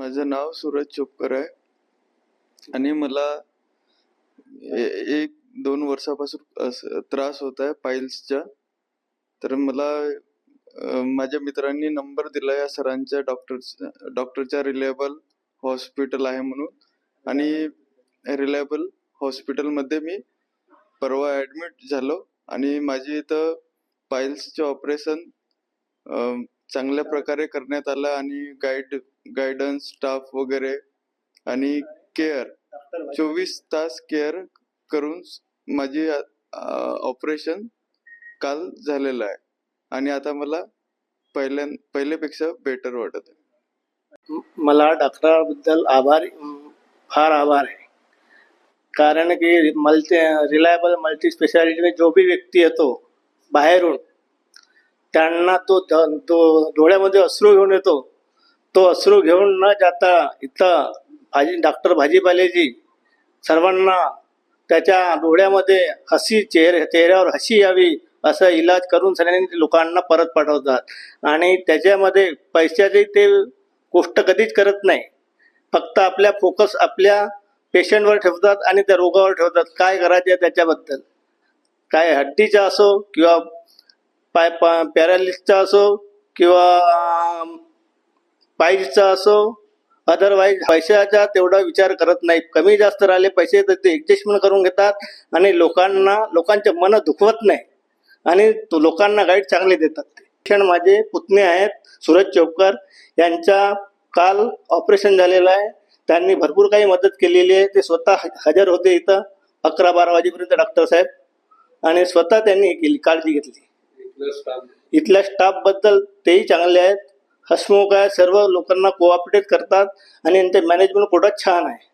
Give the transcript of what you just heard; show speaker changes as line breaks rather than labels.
माझं नाव सूरज चोपकर आहे आणि मला 1-2 वर्षापासून त्रास होत आहे पाईल्सचा. तर मला माझ्या मित्रांनी नंबर दिला या सरांच्या डॉक्टरच्या रिलायबल हॉस्पिटल आहे म्हणून, आणि रिलायबल हॉस्पिटलमध्ये मी परवा ॲडमिट झालो आणि माझी इथं पाईल्सचे ऑपरेशन चांगल्या प्रकारे करण्यात आलं आणि गायडन्स स्टाफ वगैरे आणि केअर 24 तास केअर करून माझी ऑपरेशन काल झालेलं आहे आणि आता मला पहिल्यापेक्षा बेटर वाटत आहे.
मला डॉक्टराबद्दल फार आभार आहे. कारण की रिलायबल मल्टी स्पेशालिटी जो भी व्यक्ती येतो बाहेरून, त्यांना तो डोळ्यामध्ये अश्रू घेऊन येतो. तो अश्रू घेऊन न जाता इथं डॉक्टर भाजीपालेजी सर्वांना त्याच्या डोळ्यामध्ये चेहऱ्यावर हसी यावी असं इलाज करून सगळ्यांनी लोकांना परत पाठवतात. आणि त्याच्यामध्ये पैशाची ते गोष्ट कधीच करत नाही. फक्त आपल्या फोकस आपल्या पेशंटवर ठेवतात आणि त्या रोगावर ठेवतात. काय करायचे त्याच्याबद्दल, काय हड्डीचा असो किंवा पॅरालिसचा असो किंवा पाईल्सचा असो, अदरवाईज पैशाचा तेवढा विचार करत नाही. कमी जास्त राहिले पैसे तर ते ॲडजस्टमेंट करून घेतात आणि लोकांचे मन दुखवत नाही आणि लोकांना गाईड चांगले देतात. पेशंट माझे पुतणे आहेत सूरज चोपकर, यांचा काल ऑपरेशन झालेलं आहे. त्यांनी भरपूर काही मदत केलेली आहे. ते स्वतः हजर होते इथं 11-12 वाजेपर्यंत डॉक्टर साहेब, आणि स्वतः त्यांनी केली काळजी घेतली. इथल्या स्टाफ बद्दल तेही चांगले आहेत, हसमुख आहे, सर्व लोकांना कोऑपरेट करतात आणि यांचे मॅनेजमेंट खूपच छान आहे.